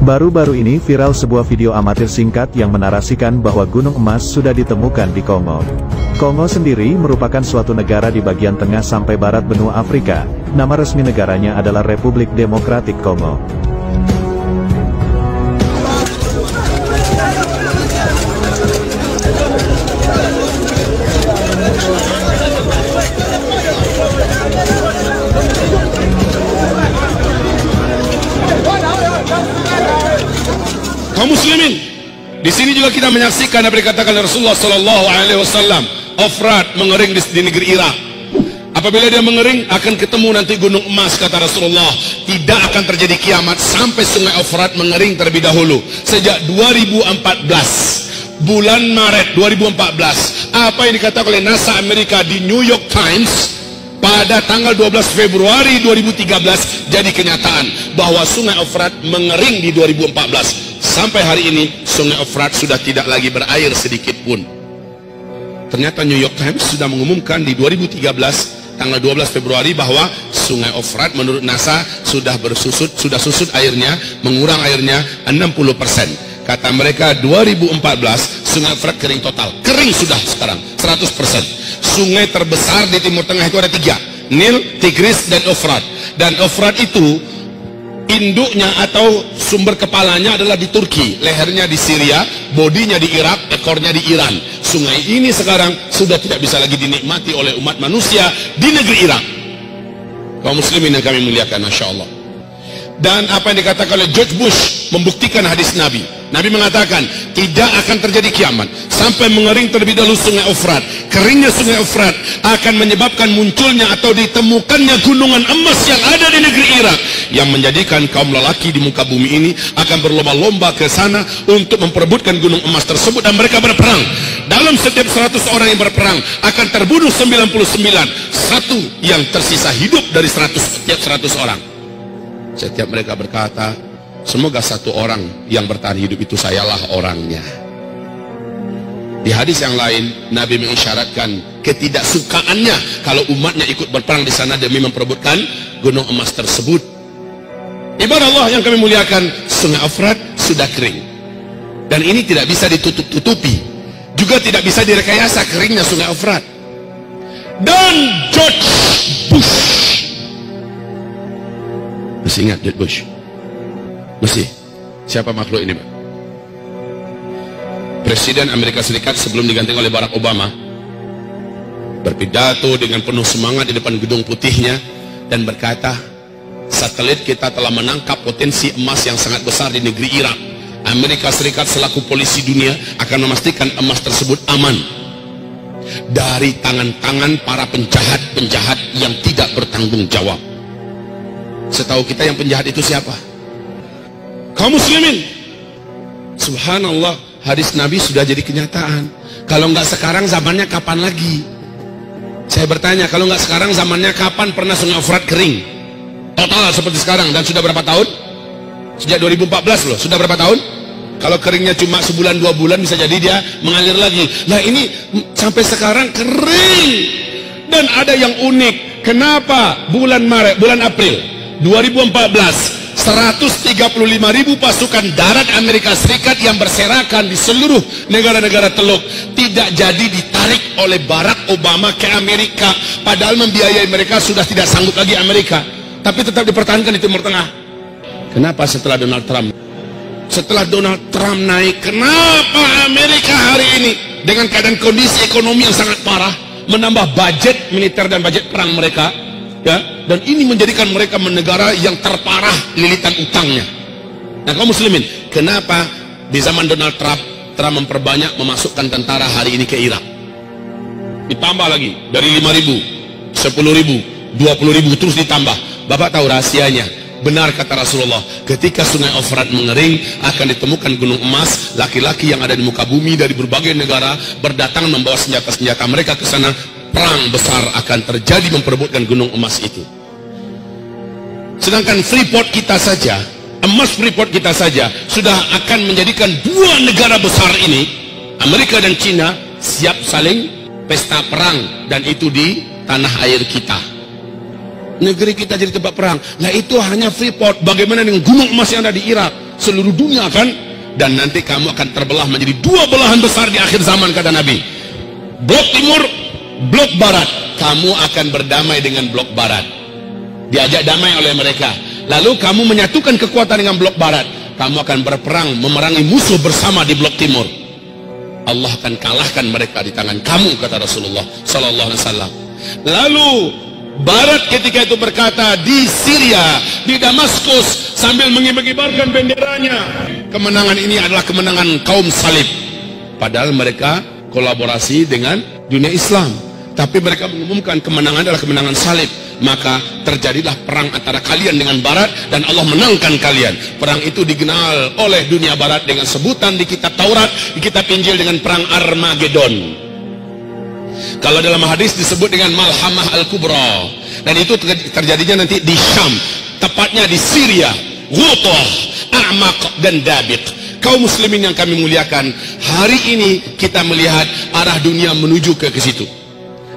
Baru-baru ini viral sebuah video amatir singkat yang menarasikan bahwa gunung emas sudah ditemukan di Kongo. Kongo sendiri merupakan suatu negara di bagian tengah sampai barat benua Afrika. Nama resmi negaranya adalah Republik Demokratik Kongo. Kaum muslimin, di sini juga kita menyaksikan apa dikatakan Rasulullah Sallallahu Alaihi Wasallam, Efrat mengering di negeri Irak. Apabila dia mengering, akan ketemu nanti gunung emas, kata Rasulullah. Tidak akan terjadi kiamat sampai sungai Efrat mengering terlebih dahulu. Sejak 2014, bulan Maret 2014, apa yang dikatakan oleh NASA Amerika di New York Times pada tanggal 12 Februari 2013 jadi kenyataan bahwa sungai Efrat mengering di 2014. Sampai hari ini sungai Efrat sudah tidak lagi berair sedikit pun. Ternyata New York Times sudah mengumumkan di 2013 tanggal 12 Februari bahwa sungai Efrat menurut NASA sudah susut airnya, mengurang airnya 60%. Kata mereka 2014 sungai Efrat kering total. Kering sudah sekarang 100%. Sungai terbesar di Timur Tengah itu ada 3, Nil, Tigris, dan Efrat. Dan Efrat itu induknya atau sumber kepalanya adalah di Turki, lehernya di Syria, bodinya di Irak, ekornya di Iran. Sungai ini sekarang sudah tidak bisa lagi dinikmati oleh umat manusia di negeri Irak. Kaum muslimin yang kami muliakan, Masya Allah. Dan apa yang dikatakan oleh George Bush membuktikan hadis Nabi. Nabi mengatakan tidak akan terjadi kiamat sampai mengering terlebih dahulu sungai Efrat. Keringnya sungai Efrat akan menyebabkan munculnya atau ditemukannya gunungan emas yang ada di negeri Irak, yang menjadikan kaum lelaki di muka bumi ini akan berlomba-lomba ke sana untuk memperebutkan gunung emas tersebut, dan mereka berperang. Dalam setiap 100 orang yang berperang akan terbunuh 99, satu yang tersisa hidup dari 100 orang. Setiap mereka berkata, semoga satu orang yang bertahan hidup itu sayalah orangnya. Di hadis yang lain, Nabi mengisyaratkan ketidaksukaannya kalau umatnya ikut berperang di sana demi memperebutkan gunung emas tersebut. Ibarat Allah yang kami muliakan, sungai Efrat sudah kering. Dan ini tidak bisa ditutup-tutupi. Juga tidak bisa direkayasa keringnya sungai Efrat. Dan George Bush, masih ingat George Bush? Masih? Siapa makhluk ini, Pak? Presiden Amerika Serikat sebelum diganti oleh Barack Obama berpidato dengan penuh semangat di depan gedung putihnya dan berkata, satelit kita telah menangkap potensi emas yang sangat besar di negeri Irak. Amerika Serikat selaku polisi dunia akan memastikan emas tersebut aman dari tangan-tangan para penjahat-penjahat yang tidak bertanggung jawab. Setahu kita yang penjahat itu siapa? Kaum muslimin, subhanallah, hadis Nabi sudah jadi kenyataan. Kalau nggak sekarang, zamannya kapan lagi? Saya bertanya, kalau nggak sekarang, zamannya kapan pernah sungai Efrat kering total seperti sekarang? Dan sudah berapa tahun? Sejak 2014 loh. Sudah berapa tahun? Kalau keringnya cuma sebulan 2 bulan, bisa jadi dia mengalir lagi. Nah ini sampai sekarang kering. Dan ada yang unik. Kenapa bulan Maret, bulan April 2014 135.000 pasukan darat Amerika Serikat yang berserakan di seluruh negara-negara Teluk tidak jadi ditarik oleh Barack Obama ke Amerika, padahal membiayai mereka sudah tidak sanggup lagi Amerika, tapi tetap dipertahankan di Timur Tengah. Kenapa setelah Donald Trump? Setelah Donald Trump naik, kenapa Amerika hari ini dengan keadaan kondisi ekonomi yang sangat parah menambah budget militer dan budget perang mereka? Ya, dan ini menjadikan mereka negara yang terparah lilitan utangnya. Nah, kaum muslimin, kenapa di zaman Donald Trump memperbanyak memasukkan tentara hari ini ke Irak? Ditambah lagi dari 5.000, 10.000, 20.000 terus ditambah. Bapak tahu rahasianya? Benar kata Rasulullah, ketika sungai Efrat mengering akan ditemukan gunung emas. Laki-laki yang ada di muka bumi dari berbagai negara berdatangan membawa senjata-senjata mereka ke sana. Perang besar akan terjadi memperebutkan gunung emas itu. Sedangkan Freeport kita saja, emas Freeport kita saja sudah akan menjadikan 2 negara besar ini, Amerika dan Cina, siap saling pesta perang, dan itu di tanah air kita. Negeri kita jadi tempat perang. Nah itu hanya Freeport. Bagaimana dengan gunung emas yang ada di Irak? seluruh dunia kan, dan nanti kamu akan terbelah menjadi dua belahan besar di akhir zaman, kata Nabi. Blok timur, blok barat. Kamu akan berdamai dengan blok barat, diajak damai oleh mereka. Lalu kamu menyatukan kekuatan dengan blok barat, kamu akan berperang memerangi musuh bersama di blok timur. Allah akan kalahkan mereka di tangan kamu, kata Rasulullah sallallahu alaihi wasallam. Lalu barat ketika itu berkata, di Syria, di Damaskus, sambil mengibar-ibarkan benderanya, kemenangan ini adalah kemenangan kaum salib. Padahal mereka kolaborasi dengan dunia Islam, tapi mereka mengumumkan kemenangan adalah kemenangan salib. Maka terjadilah perang antara kalian dengan barat, dan Allah menangkan kalian. Perang itu dikenal oleh dunia barat dengan sebutan di kitab Taurat, di kitab Injil dengan perang Armageddon. Kalau dalam hadis disebut dengan Malhamah Al-Kubra, dan itu terjadinya nanti di Syam, tepatnya di Syria, Ghutah, A'maq, dan Dabiq. Kaum muslimin yang kami muliakan, hari ini kita melihat arah dunia menuju ke situ.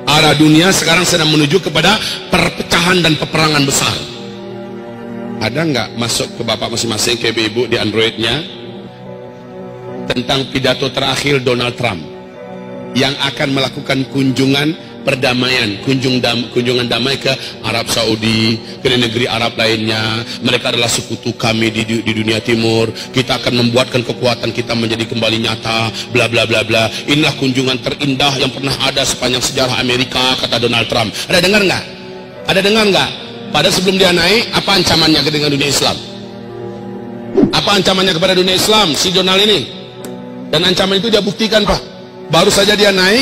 Arah dunia sekarang sedang menuju kepada perpecahan dan peperangan besar. Ada nggak masuk ke bapak masing-masing, ke ibu-ibu di Androidnya, tentang pidato terakhir Donald Trump yang akan melakukan kunjungan perdamaian, kunjungan damai ke Arab Saudi, ke negeri Arab lainnya. Mereka adalah sekutu kami di dunia timur. Kita akan membuatkan kekuatan kita menjadi kembali nyata, bla bla bla bla. Inilah kunjungan terindah yang pernah ada sepanjang sejarah Amerika, kata Donald Trump. Ada dengar nggak? Ada dengar nggak? Pada sebelum dia naik, apa ancamannya dengan dunia Islam? Apa ancamannya kepada dunia Islam si Donald ini? Dan ancaman itu dia buktikan, Pak. Baru saja dia naik,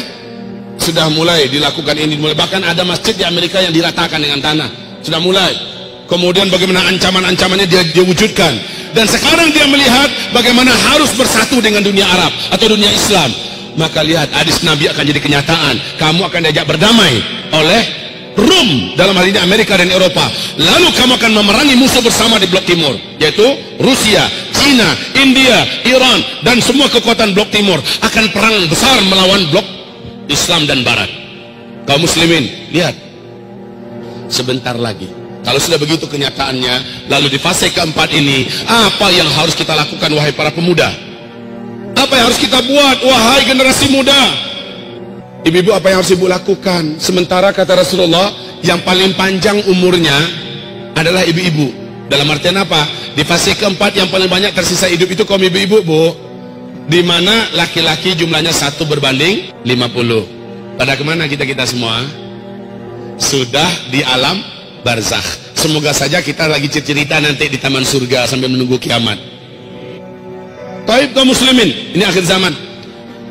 sudah mulai dilakukan ini, bahkan ada masjid di Amerika yang diratakan dengan tanah, sudah mulai. Kemudian bagaimana ancaman-ancamannya dia wujudkan, dan sekarang dia melihat bagaimana harus bersatu dengan dunia Arab atau dunia Islam. Maka lihat, hadis Nabi akan jadi kenyataan. Kamu akan diajak berdamai oleh Rum, dalam hal ini Amerika dan Eropa. Lalu kamu akan memerangi musuh bersama di blok timur, yaitu Rusia, China, India, Iran, dan semua kekuatan blok timur akan perang besar melawan blok Islam dan Barat. Kaum muslimin, lihat, sebentar lagi, kalau sudah begitu kenyataannya, lalu di fase keempat ini, apa yang harus kita lakukan, wahai para pemuda? Apa yang harus kita buat, wahai generasi muda? Ibu-ibu, apa yang harus ibu lakukan? Sementara kata Rasulullah, yang paling panjang umurnya adalah ibu-ibu. Dalam artian apa? Di fase keempat yang paling banyak tersisa hidup itu kaum ibu-ibu, Bu. Di mana laki-laki jumlahnya 1 berbanding 50. Pada kemana kita semua? Sudah di alam barzakh. Semoga saja kita lagi cerita nanti di taman surga sambil menunggu kiamat. Taib kaum muslimin, ini akhir zaman.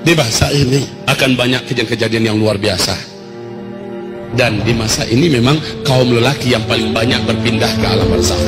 Di masa ini akan banyak kejadian-kejadian yang luar biasa. Dan di masa ini memang kaum lelaki yang paling banyak berpindah ke alam barzakh.